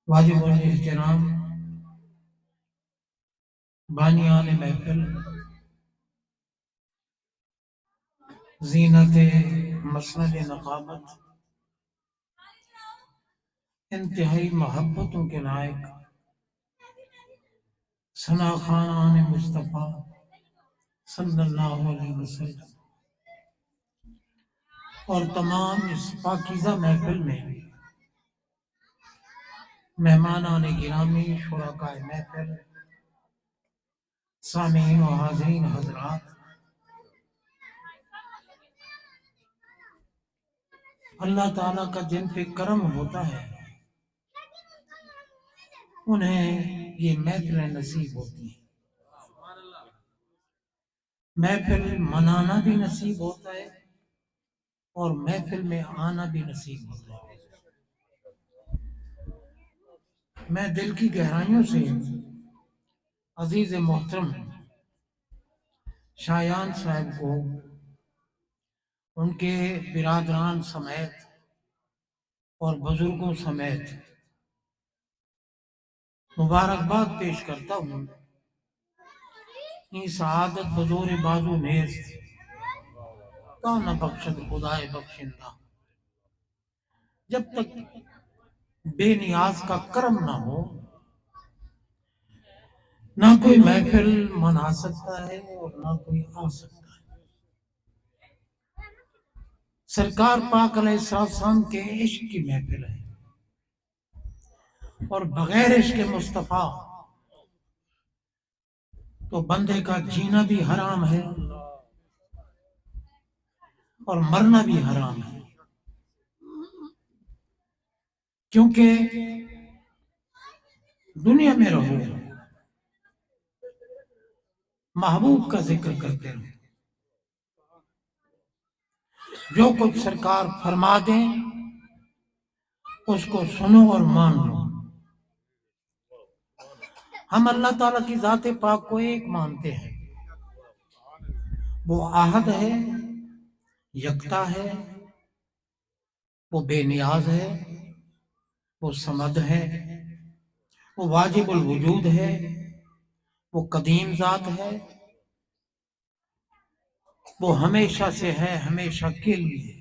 واجب الاحترام بانیان محفل، زینت مسند نقابت، انتہائی محبتوں کے لائق ثنا خانان مصطفیٰ صلی اللہ علیہ وسلم اور تمام اس پاکیزہ محفل میں مہمانان گرامی، شرکائے محفل، سامعین و حاضرین حضرات، اللہ تعالیٰ کا جن پہ کرم ہوتا ہے انہیں یہ محفلیں نصیب ہوتی ہیں۔ محفل منانا بھی نصیب ہوتا ہے اور محفل میں آنا بھی نصیب ہوتا ہے۔ میں دل کی گہرائیوں سے عزیز محترم شایان صاحب کو ان کے برادران سمیت اور بزرگوں سمیت مبارکباد پیش کرتا ہوں۔ این سعادت بزور بازو نیست تا نہ بخشد خدائے بخشندہ۔ جب تک بے نیاز کا کرم نہ ہو نہ کوئی محفل منا سکتا ہے اور نہ کوئی آ سکتا ہے۔ سرکار پاک علیہ السلام کے عشق کی محفل ہے اور بغیر عشق مصطفیٰ تو بندے کا جینا بھی حرام ہے اور مرنا بھی حرام ہے، کیونکہ دنیا میں رہو محبوب کا ذکر کرتے رہو، جو کچھ سرکار فرما دیں اس کو سنو اور مان لو۔ ہم اللہ تعالیٰ کی ذات پاک کو ایک مانتے ہیں، وہ احد ہے، یکتا ہے، وہ بے نیاز ہے، وہ صمد ہے، وہ واجب الوجود ہے، وہ قدیم ذات ہے، وہ ہمیشہ سے ہے، ہمیشہ کے لیے ہے۔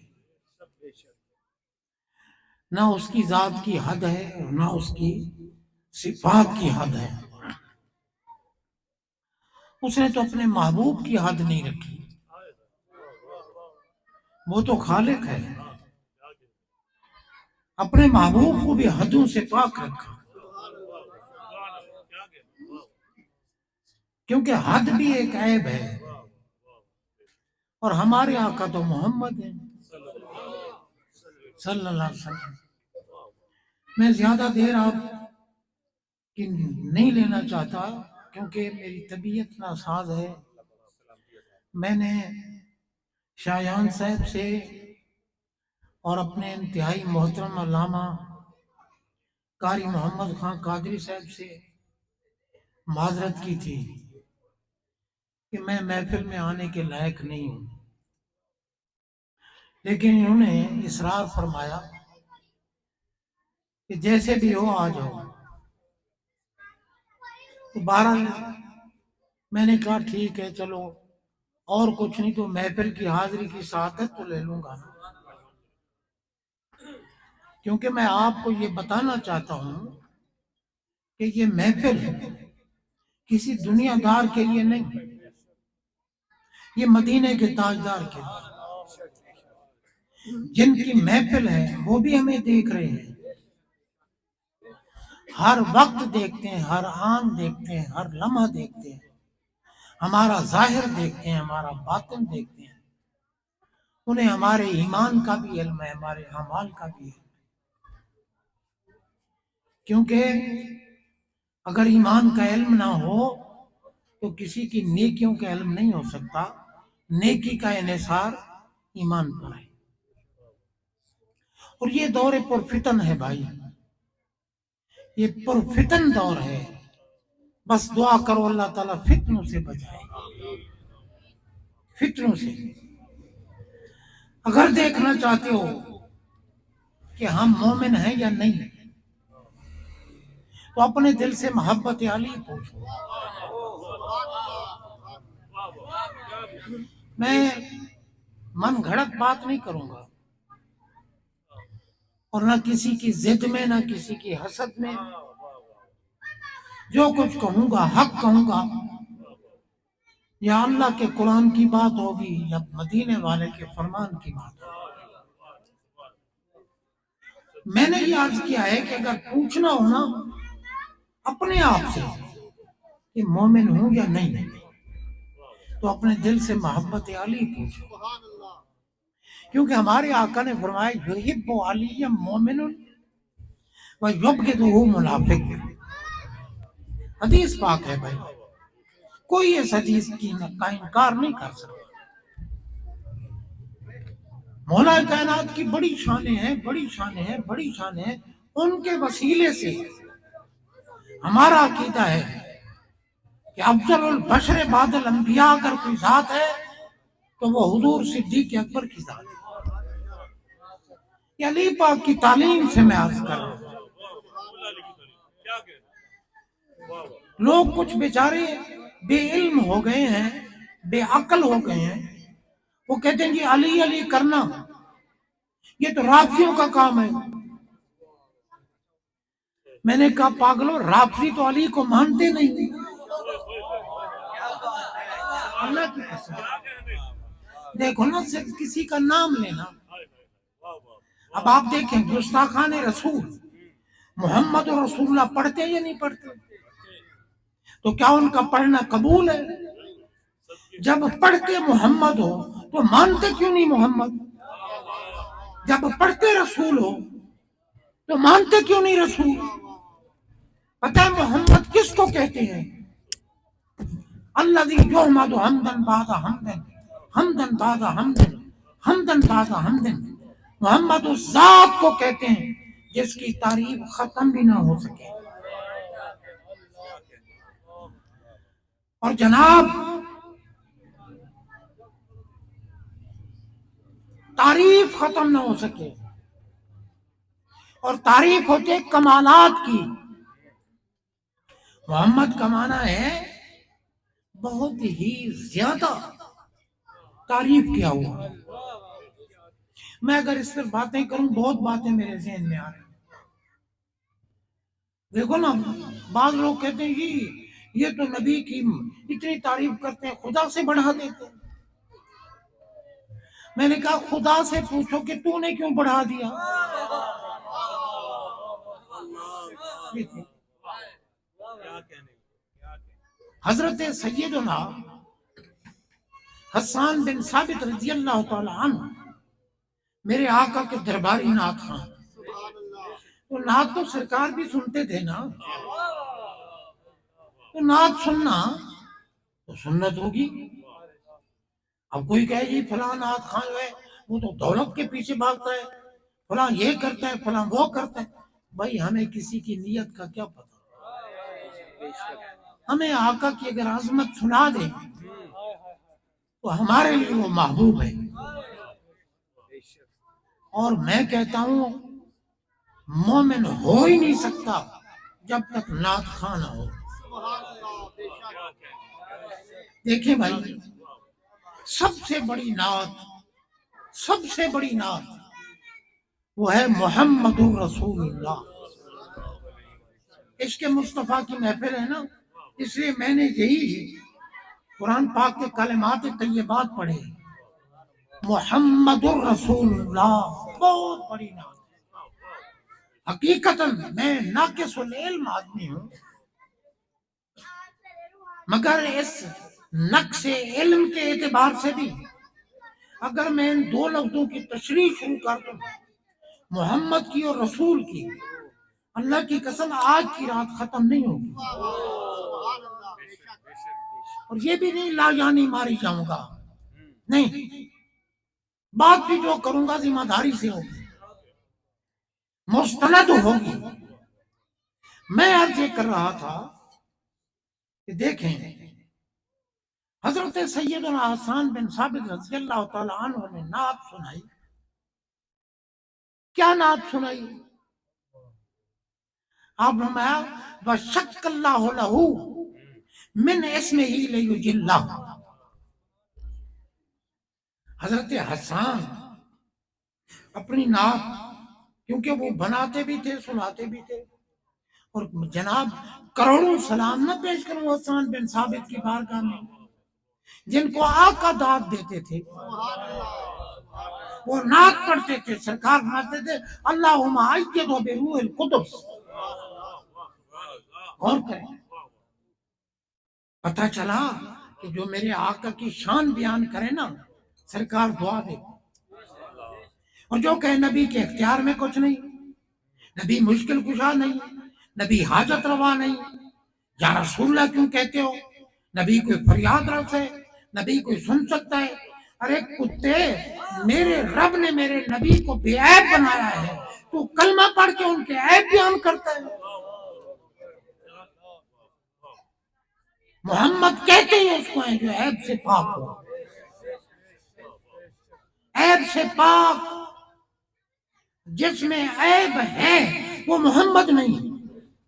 نہ اس کی ذات کی حد ہے اور نہ اس کی صفات کی حد ہے۔ اس نے تو اپنے محبوب کی حد نہیں رکھی، وہ تو خالق ہے، اپنے محبوب کو بھی حدوں سے پاک رکھا، کیونکہ حد بھی ایک عیب ہے، اور ہمارے آقا تو محمد ہیں صلی اللہ علیہ وسلم۔ میں زیادہ دیر آپ کی نہیں لینا چاہتا کیونکہ میری طبیعت ناساز ہے۔ میں نے شایان صاحب سے اور اپنے انتہائی محترم علامہ قاری محمد خان قادری صاحب سے معذرت کی تھی کہ میں محفل میں آنے کے لائق نہیں ہوں، لیکن انہوں نے اصرار فرمایا کہ جیسے بھی ہو آ جاؤ۔ تو بہرحال میں نے کہا ٹھیک ہے چلو، اور کچھ نہیں تو محفل کی حاضری کی سعادت تو لے لوں گا، کیونکہ میں آپ کو یہ بتانا چاہتا ہوں کہ یہ محفل کسی دنیا دار کے لیے نہیں، یہ مدینے کے تاجدار کے لیے، جن کی محفل ہے وہ بھی ہمیں دیکھ رہے ہیں، ہر وقت دیکھتے ہیں، ہر آن دیکھتے ہیں، ہر لمحہ دیکھتے ہیں، ہمارا ظاہر دیکھتے ہیں، ہمارا باطن دیکھتے ہیں، انہیں ہمارے ایمان کا بھی علم ہے، ہمارے اعمال کا بھی ہے، کیونکہ اگر ایمان کا علم نہ ہو تو کسی کی نیکیوں کا علم نہیں ہو سکتا۔ نیکی کا انحصار ایمان پر ہے، اور یہ دور پرفتن ہے بھائی، یہ پرفتن دور ہے، بس دعا کرو اللہ تعالیٰ فتنوں سے بچائے، فتنوں سے۔ اگر دیکھنا چاہتے ہو کہ ہم مومن ہیں یا نہیں، تو اپنے دل سے محبت علی پوچھو. میں من گھڑت بات نہیں کروں گا، اور نہ کسی کی ضد میں، نہ کسی کی حسد میں. جو کچھ کہوں گا حق کہوں گا، یا اللہ کے قرآن کی بات ہوگی یا مدینے والے کے فرمان کی بات ہوگی. میں نے یہ عرض کیا ہے کہ اگر پوچھنا ہو نا اپنے آپ سے کہ مومن ہوں یا نہیں، تو اپنے دل سے محبت علی پوچھو. کیونکہ ہمارے آقا نے فرمایا یحب علی مومن ویبغضہ منافق. حدیث پاک ہے بھائی، کوئی اس حدیث کا انکار نہیں کر سکتا. مولا کائنات کی بڑی شانیں ہیں، بڑی شانیں ہیں، بڑی شانیں ہیں. ان کے وسیلے سے ہمارا عقیدہ ہے کہ افضل البشر بعد الانبیاء اگر کوئی ذات ہے تو وہ حضور صدیق اکبر کی ذات ہے. یہ علی پاک کی تعلیم سے میں عرض کر رہا ہوں. لوگ کچھ بیچارے بے علم ہو گئے ہیں، بے عقل ہو گئے ہیں. وہ کہتے ہیں جی علی علی کرنا یہ تو رافضیوں کا کام ہے. میں نے کہا پاگلو، رافضی تو علی کو مانتے نہیں. اللہ کی قسم، دیکھو نا صرف کسی کا نام لینا. اب آپ دیکھیں گستاخان رسول محمد رسول اللہ پڑھتے یا نہیں پڑھتے؟ تو کیا ان کا پڑھنا قبول ہے؟ جب پڑھتے محمد ہو تو مانتے کیوں نہیں محمد؟ جب پڑھتے رسول ہو تو مانتے کیوں نہیں رسول؟ پتہ ہے محمد کس کو کہتے ہیں؟ الذی یحمد حمدا بعد حمد، حمدا بعد حمد، حمدا بعد حمد. محمد اس ذات کو کہتے ہیں جس کی تعریف ختم بھی نہ ہو سکے. اور جناب تعریف ختم نہ ہو سکے، اور تعریف ہوتے کمالات کی. محمد کا معنی ہے بہت ہی زیادہ تعریف کیا ہوا. میں اگر اس پر باتیں کروں بہت باتیں میرے ذہن میں آ رہی ہیں. دیکھو نا بعض لوگ کہتے ہیں جی یہ تو نبی کی اتنی تعریف کرتے ہیں خدا سے بڑھا دیتے ہیں. میں نے کہا خدا سے پوچھو کہ تو نے کیوں بڑھا دیا. حضرت سیدنا حسان بن ثابت رضی اللہ تعالی عنہ میرے آقا کے درباری نعت خواں. تو نعت تو سرکار بھی سنتے تھے نا، تو نعت سننا تو سنت ہوگی. اب کوئی کہے جی فلاں نعت خواں جو ہے وہ تو دولت کے پیچھے بھاگتا ہے، فلاں یہ کرتا ہے، فلاں وہ کرتا ہے. بھائی ہمیں کسی کی نیت کا کیا پتہ؟ ہمیں آقا کی اگر عظمت سنا دے تو ہمارے لیے وہ محبوب ہے. اور میں کہتا ہوں مومن ہو ہی نہیں سکتا جب تک نعت خواں نہ ہو. دیکھیں بھائی، سب سے بڑی نعت وہ ہے محمد رسول اللہ. عشق مصطفیٰ کی محفل ہے نا، اس لیے میں نے یہی قرآن پاک کے کلمات طیبات پڑھے. محمد الرسول اللہ بہت بڑی نعت. حقیقتاً میں ناقص العلم آدمی ہوں، مگر اس نقص علم کے اعتبار سے بھی اگر میں ان دو لفظوں کی تشریح شروع کر دوں، محمد کی اور رسول کی، اللہ کی قسم آج کی رات ختم نہیں ہوگی. اور یہ بھی نہیں لا یعنی ماری جاؤں گا، نہیں، بات بھی جو کروں گا ذمہ داری سے ہوگی، مستند ہوگی. میں عرض یہ کر رہا تھا کہ دیکھیں حضرت سیدنا حسان بن ثابت رضی اللہ تعالی عنہ نے نعت سنائی. کیا نعت سنائی؟ آپ فرمایا وشق اللہ لہو من اسمہ لیجلہ. حضرت حسان اپنی نعت کیونکہ وہ بناتے بھی تھے سناتے بھی تھے، اور جناب کروڑوں سلام نہ پیش کروں حسان بن ثابت کی بارگاہ میں جن کو آقا داد دیتے تھے، وہ نعت پڑھتے تھے، سرکار فرماتے تھے اللہم ایدہ بروح القدس. غور کریں، پتہ چلا کہ جو میرے آقا کی شان بیان کرے نا سرکار دعا دے، اور جو کہ نبی کے اختیار میں کچھ نہیں، نبی مشکل کشا نہیں، نبی حاجت روا نہیں. یا رسول اللہ کیوں کہتے ہو؟ نبی کوئی فریاد رس ہے؟ نبی کوئی سن سکتا ہے؟ ارے کتے، میرے رب نے میرے نبی کو بے عیب بنایا ہے، تو کلمہ پڑھ کے ان کے عیب بیان کرتا ہے. محمد کہتے ہیں اس کو ہیں جو عیب سے پاک ہو، عیب سے پاک. جس میں عیب ہے وہ محمد نہیں،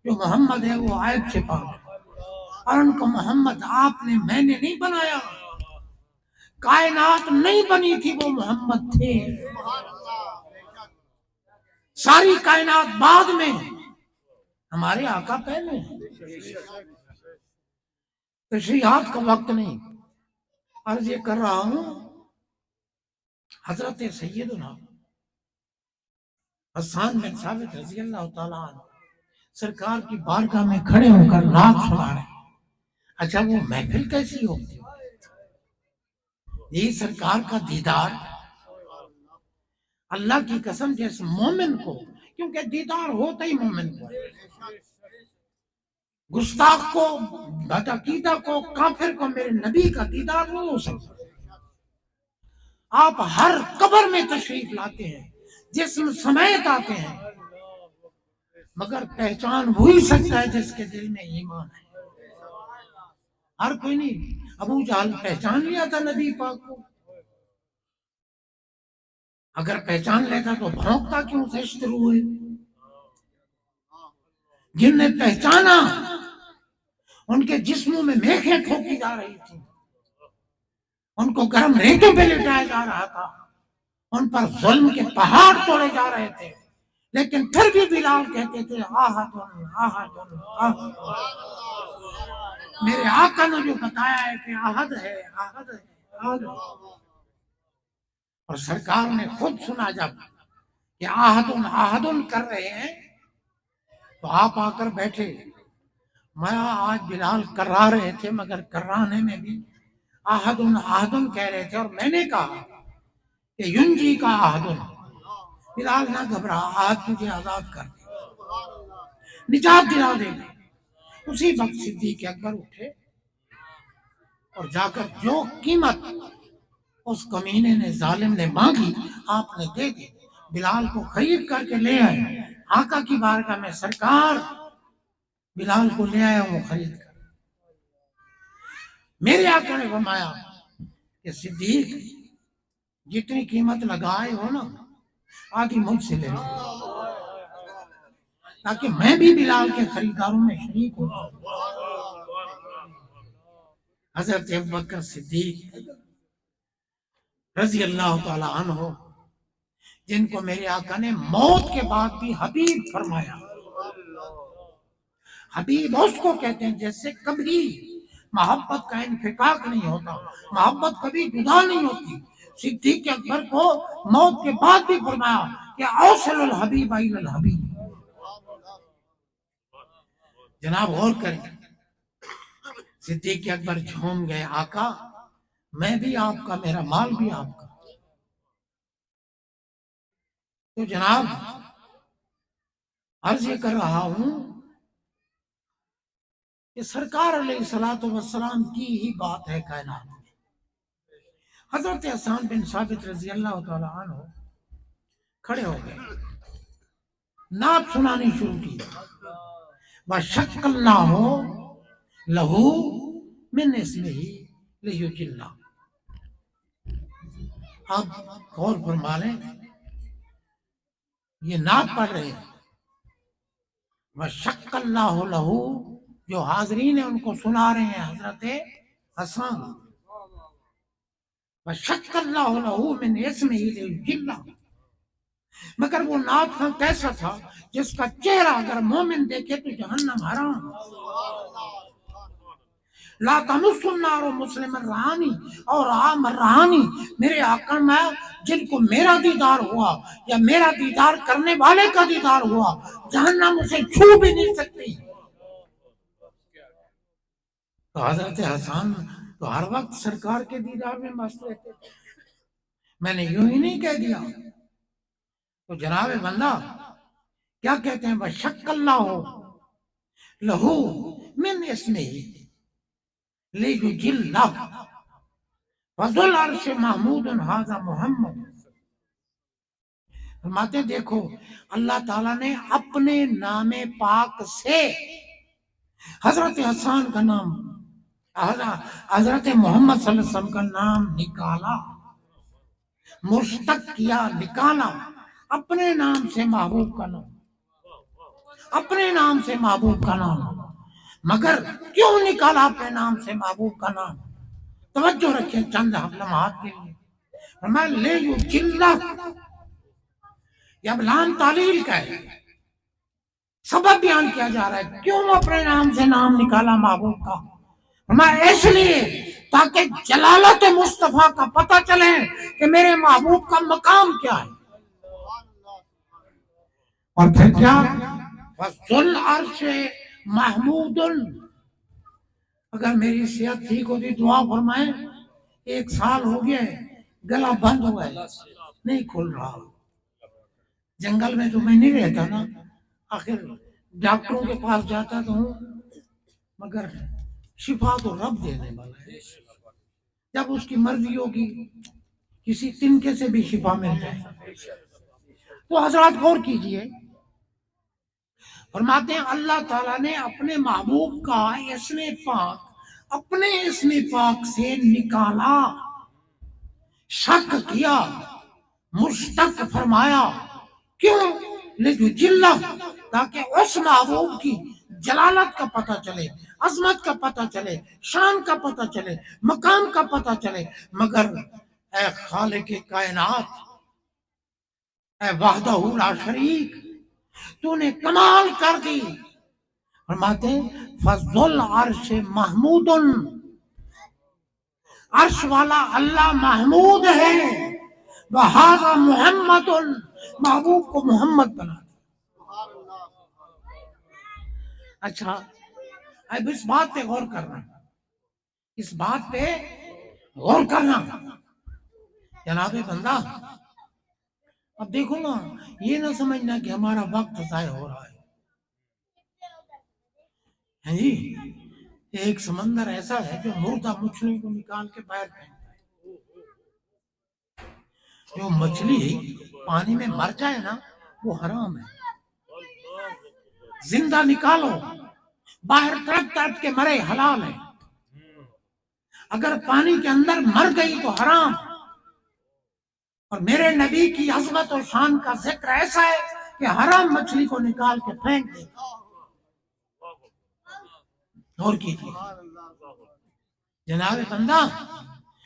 جو محمد ہے وہ عیب سے پاک ہے. اور ان کو محمد آپ نے میں نے نہیں بنایا، کائنات نہیں بنی تھی، وہ محمد تھے. ساری کائنات بعد میں، ہمارے آقا پہلے. تشریحات کا وقت نہیں، عرض یہ کر رہا ہوں حضرت سیدنا حسان بن ثابت رضی اللہ تعالیٰ عنہ سرکار کی بارگاہ میں کھڑے ہو کر نعت سنا رہے ہیں. اچھا وہ محفل کیسی ہوتی؟ یہ سرکار کا دیدار. اللہ کی قسم جیسے مومن کو، کیونکہ دیدار ہوتا ہی مومن کو، گستاخ کو، بدعقیدہ کو، کافر کو میرے نبی کا دیدار نہیں ہو سکتا. آپ ہر قبر میں تشریف لاتے ہیں، جسم سمیت آتے ہیں، مگر پہچان وہی سکتا ہے جس کے دل میں ایمان ہے. ہر کوئی نہیں. ابو جہل پہچان لیا تھا نبی پاک کو، اگر پہچان لیتا تو بھونکتا کیوں سے شروع ہوئے. جن نے پہچانا ان کے جسموں میں میخیں ٹھوکی جا رہی تھی، ان کو گرم ریتوں پہ لٹایا جا رہا تھا، ان پر ظلم کے پہاڑ توڑے جا رہے تھے، لیکن پھر بھی بلال کہتے تھے آہد آہد آہد. میرے آقا نے جو بتایا ہے کہ آہد ہے آہد ہے آہد ہے. اور سرکار نے خود سنا جب کہ آہدن آہدن کر رہے ہیں تو آپ آ کر بیٹھے. میں آج بلال کرا رہے تھے، مگر کرانے میں بھی آہدن آہدن کہہ رہے تھے، اور میں نے کہا کہ ینجی کا آہدن، بلال نہ گھبرا، آج تجھے آزاد کر دے، نجات دلا دے گا. اسی وقت صدیق اکبر اٹھے اور جا کر جو قیمت اس کمینے نے ظالم نے مانگی آپ نے دے دی. بلال کو خرید کر کے لے آئے آقا کی بارگاہ میں. سرکار بلال کو لے آیا وہ خرید کر. میرے آقا نے فرمایا کہ صدیق جتنی قیمت لگائے ہو نا آدھی مجھ سے لے لو، تاکہ میں بھی بلال کے خریداروں میں شریک ہوں. حضرت ابوبکر صدیق رضی اللہ تعالی عنہ، جن کو میرے آقا نے موت کے بعد بھی حبیب فرمایا. حبیب اس کو کہتے ہیں جیسے کبھی محبت کا انفکاک نہیں ہوتا، محبت کبھی جدا نہیں ہوتی. صدیق اکبر کو موت کے بعد بھی فرمایا کہ اوصل الحبیب الی الحبیب. جناب غور کریں، صدیق اکبر جھوم گئے، آقا میں بھی آپ کا، میرا مال بھی آپ کا. تو جناب عرض یہ کر رہا ہوں کہ سرکار علیہ الصلوۃ والسلام کی ہی بات ہے کائنات میں. حضرت حسان بن ثابت رضی اللہ تعالی عنہ کھڑے ہو گئے، نعت سنانی شروع کی. وَشَقَّ اللَّهُ لَهُ مِنْ اسْمِهِ لِيُجِلَّ. آپ غور فرما لیں، یہ نعت پڑھ رہے ہیں، وشق اللہ لہو، جو حاضرین ہیں ان کو سنا رہے ہیں حضرت حسن، وشق اللہ لہو من اسمہ لیجلہ، مگر وہ نعت خواں کیسا تھا جس کا چہرہ اگر مومن دیکھے تو جہنم حرام، لا تمس النار مسلم الرحانی، اور عام الرحانی میرے آقا میں جن کو میرا دیدار ہوا یا میرا دیدار کرنے والے کا دیدار ہوا، جہنم اسے چھو بھی نہیں سکتی۔ تو حضرت حسن تو ہر وقت سرکار کے دیدار میں مست رہتے تھے، میں نے یوں ہی نہیں کہہ دیا۔ تو جناب بندہ کیا کہتے ہیں، وشق اللہ لہو من اسمہ لیجلہ وذو العرش محمود ھذا محمد، فرماتے دیکھو اللہ تعالیٰ نے اپنے نام پاک سے حضرت حسان کا نام، حضرت محمد صلی اللہ علیہ وسلم کا نام نکالا، مشتق کیا، نکالا اپنے نام سے محبوب کا نام، اپنے نام سے محبوب کا نام۔ مگر کیوں نکالا اپنے نام سے محبوب کا نام؟ توجہ رکھیں چند لمحات کے لیے، فرمایا لیجلہ، یہ لام تعلیل کا ہے، سبب بیان کیا جا رہا ہے کیوں اپنے نام سے نام نکالا محبوب کا، فرمایا اس لیے تاکہ جلالت مصطفیٰ کا پتہ چلے کہ میرے محبوب کا مقام کیا ہے۔ اور پھر کیا، فَذُو الْعَرْشِ محمود، اگر میری صحت ٹھیک ہوتی دعا فرمائیں، 1 سال ہو گیا ہے گلا بند ہوا ہے نہیں کھل رہا، جنگل میں تو میں نہیں رہتا نا، آخر ڈاکٹروں کے پاس جاتا تو ہوں، مگر شفا تو رب دینے والا ہے، جب اس کی مرضی ہوگی کسی تنکے سے بھی شفا مل جائے۔ تو حضرات غور کیجئے، فرماتے ہیں اللہ تعالیٰ نے اپنے محبوب کا اسم پاک اپنے اسم پاک سے نکالا، شک کیا، مشتق فرمایا، کیوں؟ لیجلہ، تاکہ اس محبوب کی جلالت کا پتہ چلے، عظمت کا پتہ چلے، شان کا پتہ چلے، مقام کا پتہ چلے۔ مگر اے خالق کائنات، اے وحدہ لا شریک، تو نے کمال کر دی، فرماتے ہیں فَذُو الْعَرْشِ محمود، عرش والا اللہ محمود ہے، وَھَذَا محمد، محبوب کو محمد بنا دیا۔ اچھا اب اس بات پہ غور کرنا، اس بات پہ غور کرنا جناب بندہ، اب دیکھو نا، یہ نہ سمجھنا کہ ہمارا وقت ضائع ہو رہا ہے جی، ایک سمندر ایسا ہے جو مردہ مچھلی کو نکال کے باہر پھینکتا ہے، جو مچھلی پانی میں مر جائے نا وہ حرام ہے، زندہ نکالو باہر تڑپ تڑپ کے مرے حلال ہے، اگر پانی کے اندر مر گئی تو حرام۔ اور میرے نبی کی عظمت اور شان کا ذکر ایسا ہے کہ حرام مچھلی کو نکال کے پھینک دے۔ اور کیجیے جناب بندہ،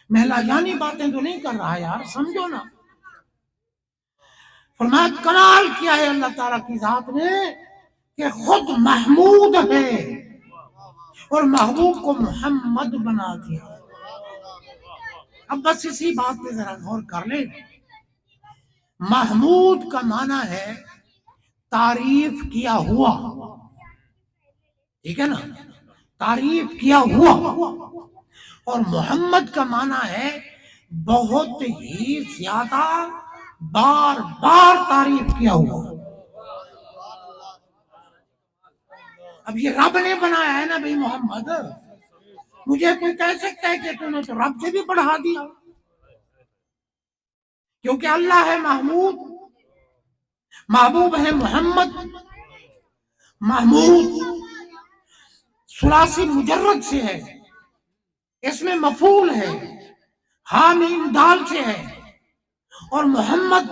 محلا جانی باتیں تو نہیں کر رہا یار، سمجھو نا۔ فرمایا کمال کیا ہے اللہ تعالیٰ کی ذات نے کہ خود محمود ہے اور محبوب کو محمد بنا دیا۔ اب بس اسی بات پہ ذرا غور کر لیں، محمود کا معنی ہے تعریف کیا ہوا، ٹھیک ہے نا، تعریف کیا ہوا، اور محمد کا معنی ہے بہت ہی زیادہ بار بار تعریف کیا ہوا۔ اب یہ رب نے بنایا ہے نا بھائی محمد، مجھے کوئی کہہ سکتا ہے کہ تم نے تو رب سے بھی بڑھا دیا، کیونکہ اللہ ہے محمود، محبوب ہے محمد، محمود ثلاثی مجرد سے ہے، اس میں مفعول ہے، حامیم دال سے ہے، اور محمد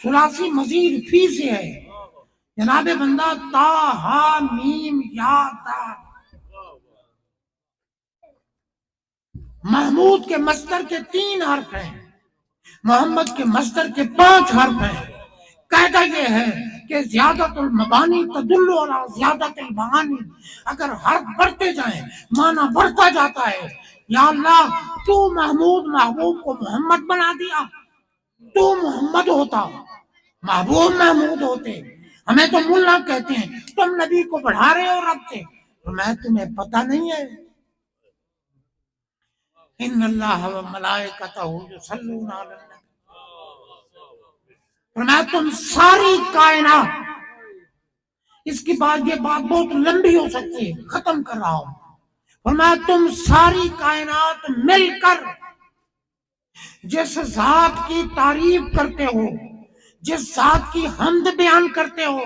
ثلاثی مزید فی سے ہے، جناب بندہ تا ہا میم یا تا، محمود کے مصدر کے 3 حرف ہیں، محمد کے مصدر کے 5 حرف ہیں۔ قاعدہ یہ ہے کہ زیادت المبانی تدل علی زیادت المعانی، اگر حرف بڑھتے جائیں معنی بڑھتا جاتا ہے۔ یا اللہ تو محمود محبوب کو محمد بنا دیا، تو محمد ہوتا محبوب محمود ہوتے، ہمیں تو ملا کہتے ہیں، تم نبی کو بڑھا رہے ہو رب سے، میں تمہیں پتہ نہیں ہے؟ ان اللہ و ملائکتہ یصلون علی النبی، فرمایا تم ساری کائنات، اس کے بعد یہ بات بہت لمبی ہو سکتی ہے، ختم کر رہا ہوں، فرمایا تم ساری کائنات مل کر جس ذات کی تعریف کرتے ہو، جس ذات کی حمد بیان کرتے ہو،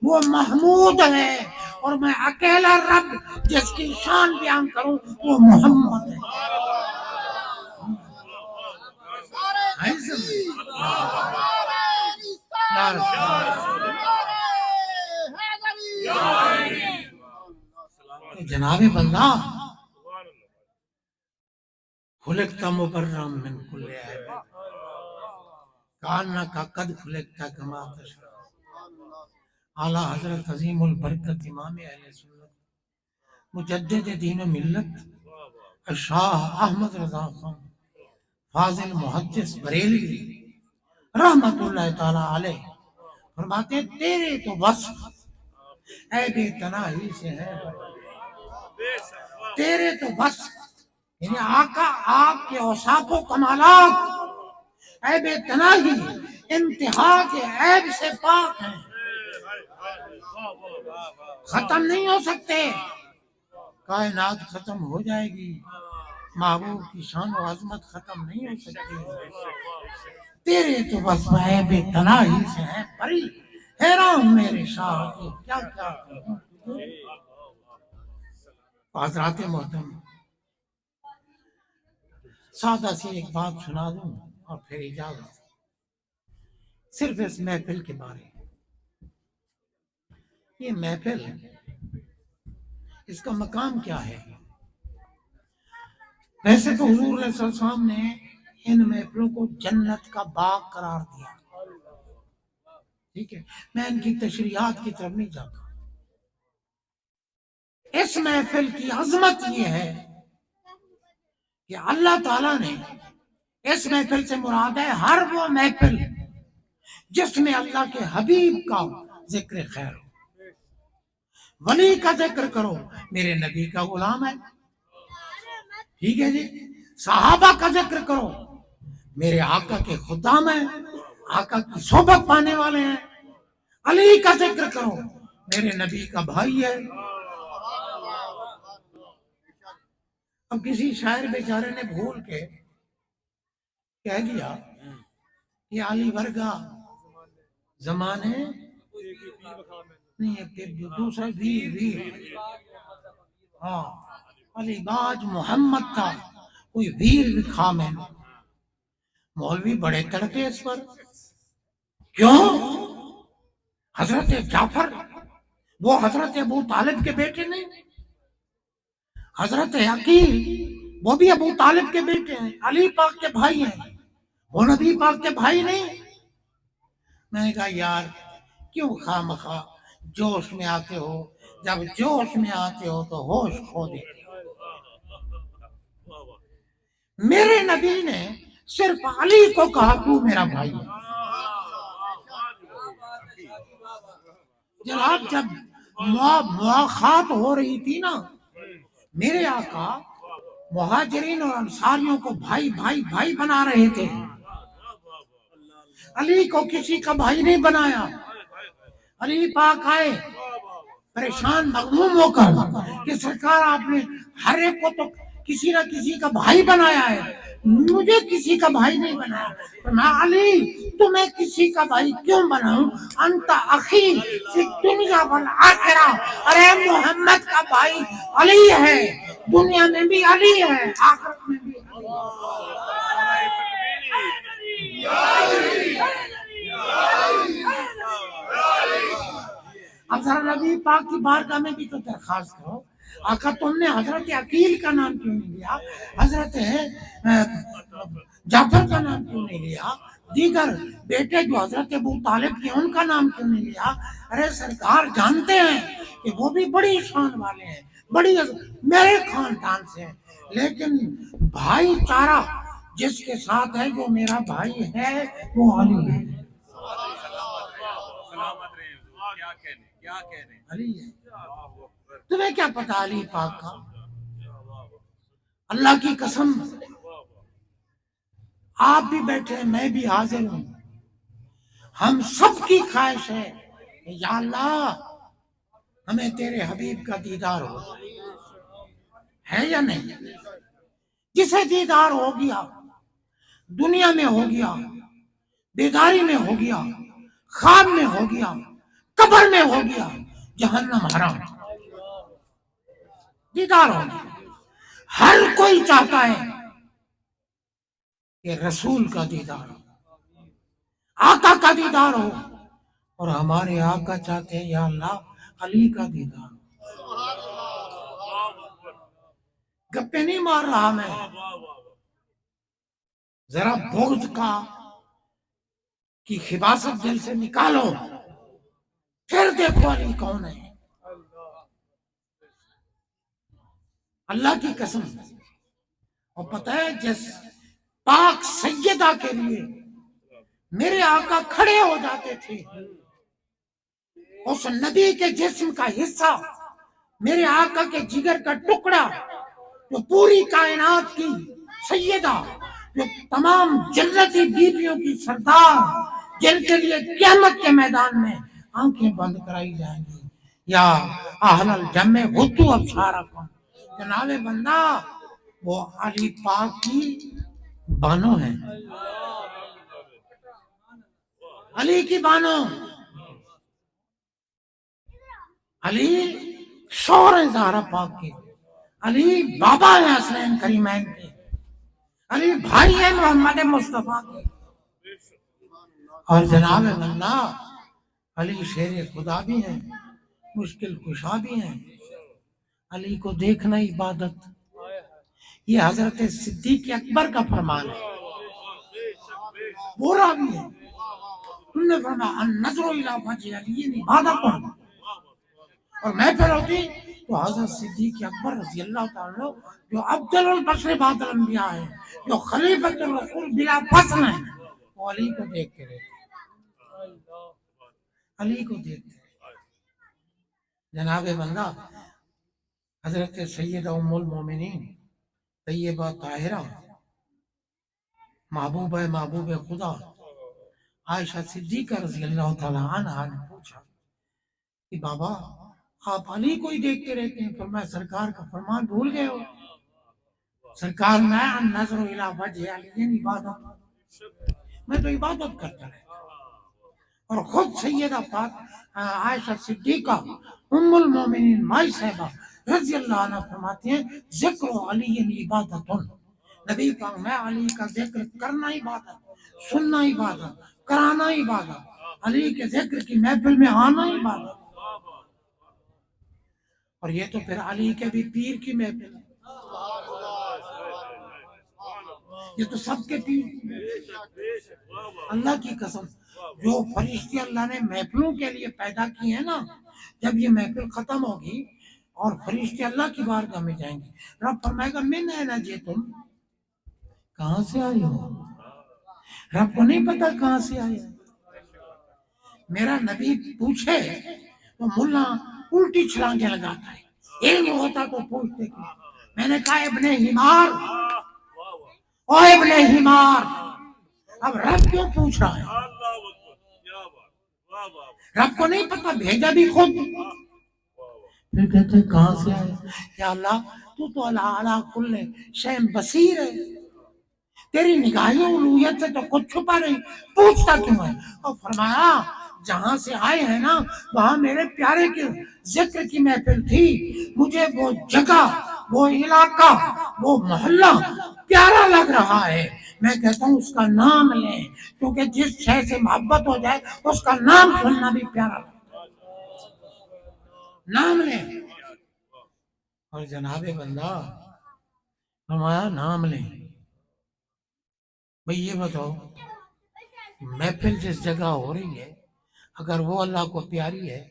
وہ محمود ہے، اور میں اکیلا رب جس کی شان بیان کروں وہ محمد ہے۔ جناب بندہ خلقت مبرم من کل عیب کانک قد خلقت کما تشاء۔ اعلیٰ حضرت عظیم البرکت امام اہل سنت مجدد دین و ملت شاہ احمد رضا خان فاضل محدث بریلوی رحمت اللہ تعالی علیہ فرماتے ہیں تیرے تو وصف عیب تناہی سے ہے، تیرے تو وصف یعنی آقا آپ کے اوصاف و کمالات عیب تناہی انتہا کے عیب سے پاک ہیں، ختم نہیں ہو سکتے، کائنات ختم ہو جائے گی، محبوب کی شان و عظمت ختم نہیں ہو سکتی، تیرے تو بس عیب تناہی سے ہے بری، حیران میرے شاہ کی کیا کیا کہوں۔ حضرات محترم سادہ سی ایک بات سنا دوں اور پھر اجازت، صرف اس محفل کے بارے، یہ محفل اس کا مقام کیا ہے؟ ویسے تو حضور علیہ السلام نے ان محفلوں کو جنت کا باغ قرار دیا، ٹھیک ہے، میں ان کی تشریحات کی طرف نہیں جاتا، اس محفل کی عظمت یہ ہے کہ اللہ تعالیٰ نے اس محفل سے مراد ہے ہر وہ محفل جس میں اللہ کے حبیب کا ذکر خیر ہو، ولی کا ذکر کرو، میرے نبی کا غلام ہے، ٹھیک ہے جی، صحابہ کا ذکر کرو، میرے آقا کے خدام ہیں، آقا کی صحبت پانے والے ہیں، علی کا ذکر کرو، میرے نبی کا بھائی ہے۔ اب کسی شاعر بیچارے نے بھول کے کہہ دیا یہ علی ورگا زمانے نہیں ہے، پھر دوسرا ویر، ہاں علی باج محمد کا کوئی ویر دکھا میں نے، مولوی بڑے تڑپے اس پر، کیوں؟ حضرت جعفر وہ حضرت ابو طالب کے بیٹے نہیں، حضرت عقیل وہ بھی ابو طالب کے بیٹے ہیں، علی پاک کے بھائی ہیں، وہ نبی پاک کے بھائی نہیں۔ میں نے کہا یار کیوں خواہ مخواہ جوش میں آتے ہو، جب جوش میں آتے ہو تو ہوش کھو دیتے ہو۔ میرے نبی نے صرف علی کو کہا تو میرا بھائی ہے۔ جناب جب مواخات ہو رہی تھی نا، میرے آقا مہاجرین اور انصاریوں کو بھائی بھائی بھائی بنا رہے تھے، علی کو کسی کا بھائی نہیں بنایا۔ علی پاک آئے پریشان مغموم ہو کر کہ سرکار آپ نے ہر ایک کو تو کسی نہ کسی کا بھائی بنایا ہے، مجھے کسی کا بھائی نہیں بنایا۔ میں علی تمہیں کسی کا بھائی کیوں بناؤں؟ انت اخی فی الدنیا والآخرہ، ارے محمد کا بھائی علی ہے، دنیا میں بھی علی ہے، آخرت میں بھی اب ذرا نبی پاک کی بارگاہ میں بھی تو درخواست کرو، آقا تم نے حضرت عقیل کا نام کیوں نہیں لیا، حضرت جعفر کا نام کیوں نہیں لیا، دیگر بیٹے جو حضرت ابو طالب کے ان کا نام کیوں نہیں لیا؟ ارے سرکار جانتے ہیں کہ وہ بھی بڑی شان والے ہیں، بڑی میرے خاندان سے ہیں، لیکن بھائی چارہ جس کے ساتھ ہے، جو میرا بھائی ہے، وہ علی ہے، علی ہے۔ تمہیں کیا پتا علی پاک کا؟ اللہ کی قسم، آپ بھی بیٹھے ہیں، میں بھی حاضر ہوں، ہم سب کی خواہش ہے یا اللہ ہمیں تیرے حبیب کا دیدار ہو جائے، ہے یا نہیں؟ جسے دیدار ہو گیا، دنیا میں ہو گیا، بیداری میں ہو گیا، خواب میں ہو گیا، قبر میں ہو گیا، جہنم حرام، دیدار ہو گیا۔ ہر کوئی چاہتا ہے کہ رسول کا دیدار ہو، آقا کا دیدار ہو، اور ہمارے آقا چاہتے ہیں یا اللہ علی کا دیدار ہو۔ گپے نہیں مار رہا میں، ذرا بغض کی خباثت دل سے نکالو، پھر دیکھو علی کون ہے۔ اللہ کی قسم، اور پتہ ہے جس پاک سیدہ کے لیے میرے آقا کھڑے ہو جاتے تھے، اس نبی کے جسم کا حصہ، میرے آقا کے جگر کا ٹکڑا، جو پوری کائنات کی سیدہ، جو تمام جنتی بیویوں کی سردار، جن کے لیے قیامت کے میدان میں آنکھیں بند کرائی جائیں گی، یا اہل الجم غدو ابصارکم، جناب بندہ وہ علی پاک کی بانو ہیں، علی کی بانو، علی شوہر ہیں زہرا پاک کے، علی بابا ہیں حسنین کریمین کے، علی بھائی ہیں محمد مصطفیٰ کے، اور جناب اللہ علی شیر خدا بھی ہیں، مشکل کشا بھی ہیں۔ علی کو دیکھنا عبادت، یہ حضرت صدیق اکبر کا فرمان ہے، پورا بھی ہے۔ انہوں نے فرمایا النظر الی وجہ علی عبادت، اور محفل ہوتی تو حضرت صدیق اکبر رضی اللہ تعالیٰ جو افضل البشر بعد الانبیاء ہے، جو خلیفۃ الرسول بلا فصل ہیں، وہ علی کو دیکھتے رہتے، علی کو دیکھتے رہتے۔ جناب بندہ حضرت سیدہ ام المومنین طیبہ طاہرہ محبوب خدا عائشہ صدیقہ رضی اللہ تعالیٰ عنہا نے پوچھا کہ بابا آپ علی کو ہی دیکھتے رہتے ہیں، فرمایا سرکار کا فرمان بھول گئے ہو؟ سرکار میں النظر الی وجہ علی عبادت، میں تو عبادت کرتا رہتا ہوں۔ اور خود سیدہ پاک عائشہ صدیقہ ام المومنین مائی صاحبہ رضی اللہ عنہ فرماتی ہیں ذکر علی عبادت، نبی پاک میں علی کا ذکر کرنا عبادت، سننا عبادت، کرانا عبادت، علی کے ذکر کی محفل میں آنا عبادت، اور یہ تو پھر علی کے بھی پیر کی محفل ہے، یہ تو سب کے پیر۔ اللہ کی قسم جو فرشتے اللہ نے محفلوں کے لیے پیدا کی ہیں نا، جب یہ محفل ختم ہوگی اور فرشتے اللہ کی بارگاہ میں جائیں گے، رب فرمائے گا من اینا جئتم، کہاں سے آئے ہو؟ رب کو نہیں پتا کہاں سے آئے۔ میرا نبی پوچھے تو ملا الٹی چھلانگیں لگاتا ہے، علم ہوتا تو پوچھتے کہ میں نے کہا ابن حمار، او ابن حمار، اب رب کیوں پوچھ رہا ہے؟ رب کو نہیں پتا، بھیجا بھی خود۔ پھر کہتے ہیں کہاں سے آئے؟ یا اللہ تو علی کل شیء بصیر ہے، تیری نگاہیں الوہیت سے تو کچھ چھپا نہیں، پوچھتا کیوں ہے؟ اور فرمایا جہاں سے آئے ہیں نا وہاں میرے پیارے کے ذکر کی محفل تھی، مجھے وہ جگہ، وہ علاقہ، وہ محلہ پیارا لگ رہا ہے، میں کہتا ہوں اس کا نام لیں، کیونکہ جس شے سے محبت ہو جائے اس کا نام سننا بھی پیارا لگتا ہے۔ نام لیں. اور جناب بندہ فرمایا نام لیں. بھئی یہ بتاؤ محفل جس جگہ ہو رہی ہے اگر وہ اللہ کو پیاری ہے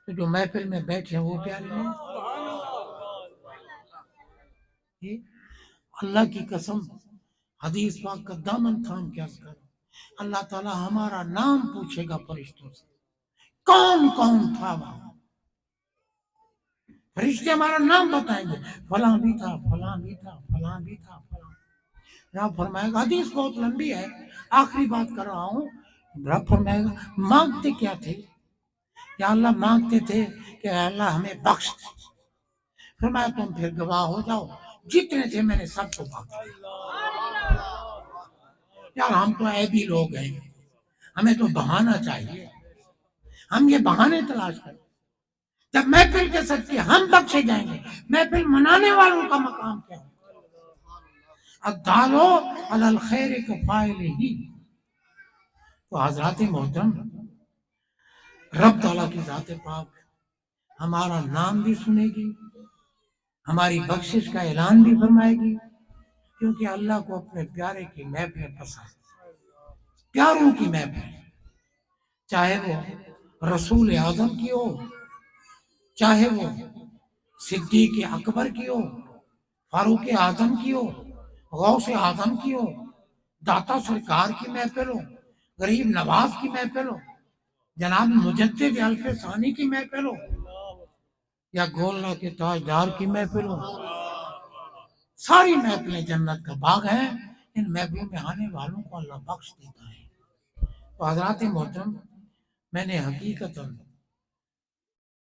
تو جو محفل میں بیٹھے ہیں وہ پیاری نہیں؟ اللہ کی قسم حدیث پاک کا دامن تھام کیا کر اللہ تعالی ہمارا نام پوچھے گا فرشتوں سے کون کون تھا وہاں. فرشتے ہمارا نام بتائیں گے فلاں بھی تھا فلاں بھی تھا فلاں بھی تھا فلاں. رب فرمائے گا حدیث بہت لمبی ہے آخری بات کر رہا ہوں. رب فرمائے گا مانگتے کیا تھے؟ یا اللہ مانگتے تھے کہ اللہ ہمیں بخش دے. فرمایا تم پھر گواہ ہو جاؤ جتنے تھے میں نے سب کو بخش دیا. یار ہم تو عیبی لوگ ہیں ہمیں تو بہانہ چاہیے. ہم یہ بہانے تلاش کریں. جب محفل کے سچے ہم بخشے جائیں گے محفل منانے والوں کا مقام کیا ہے؟ الدالو علی الخیر کفاعلہ. تو حضرات محترم رب تعالیٰ کی ذات پاک ہمارا نام بھی سنے گی ہماری بخشش کا اعلان بھی فرمائے گی کیونکہ اللہ کو اپنے پیارے کی محفل پسند. پیاروں کی محفل چاہے وہ رسول اعظم کی ہو چاہے وہ صدیق اکبر کی ہو فاروق اعظم کی ہو غوث اعظم کی ہو داتا سرکار کی محفل ہو غریب نواز کی محفل ہو جناب مجدد الف ثانی کی محفل ہو یا گولنا کے تاجدار کی محفل ہو. ساری محفلیں جنت کا باغ ہیں. ان محفلوں میں آنے والوں کو اللہ بخش دیتا ہے. تو حضرات محترم میں نے حقیقت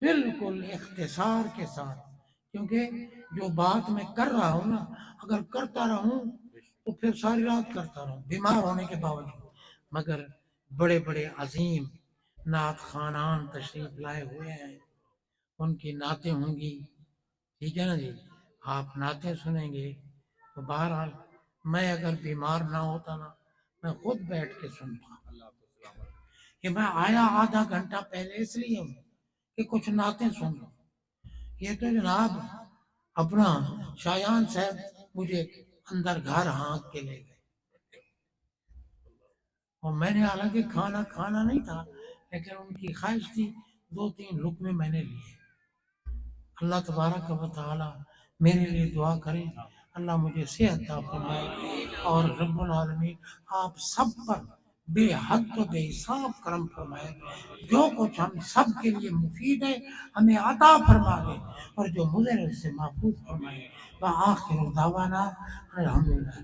بالکل اختصار کے ساتھ کیونکہ جو بات میں کر رہا ہوں نا اگر کرتا رہوں تو پھر ساری رات کرتا رہوں بیمار ہونے کے باوجود. مگر بڑے بڑے عظیم نعت خوانان تشریف لائے ہوئے ہیں ان کی نعتیں ہوں گی. ٹھیک ہے نا جی آپ نعتیں سنیں گے تو بہرحال میں اگر بیمار نہ ہوتا نا میں خود بیٹھ کے سنتا. کہ میں آیا آدھا گھنٹہ پہلے اس لیے ہوں کہ کچھ نعتیں سن لوں. یہ تو جناب اپنا شایان صاحب مجھے اندر گھر ہانک کے لے گئے اور میں نے حالانکہ کھانا نہیں تھا لیکن ان کی خواہش تھی 2-3 لقمے میں نے لیے. اللہ تبارک و تعالی میرے لیے دعا کرے اللہ مجھے صحت عطا فرمائے اور رب العالمین آپ سب پر بے حد و بے حساب کرم فرمائے. جو کچھ ہم سب کے لیے مفید ہے ہمیں عطا فرما دے اور جو مضر اس سے محفوظ فرمائے. وآخر دعوانا الحمدللہ.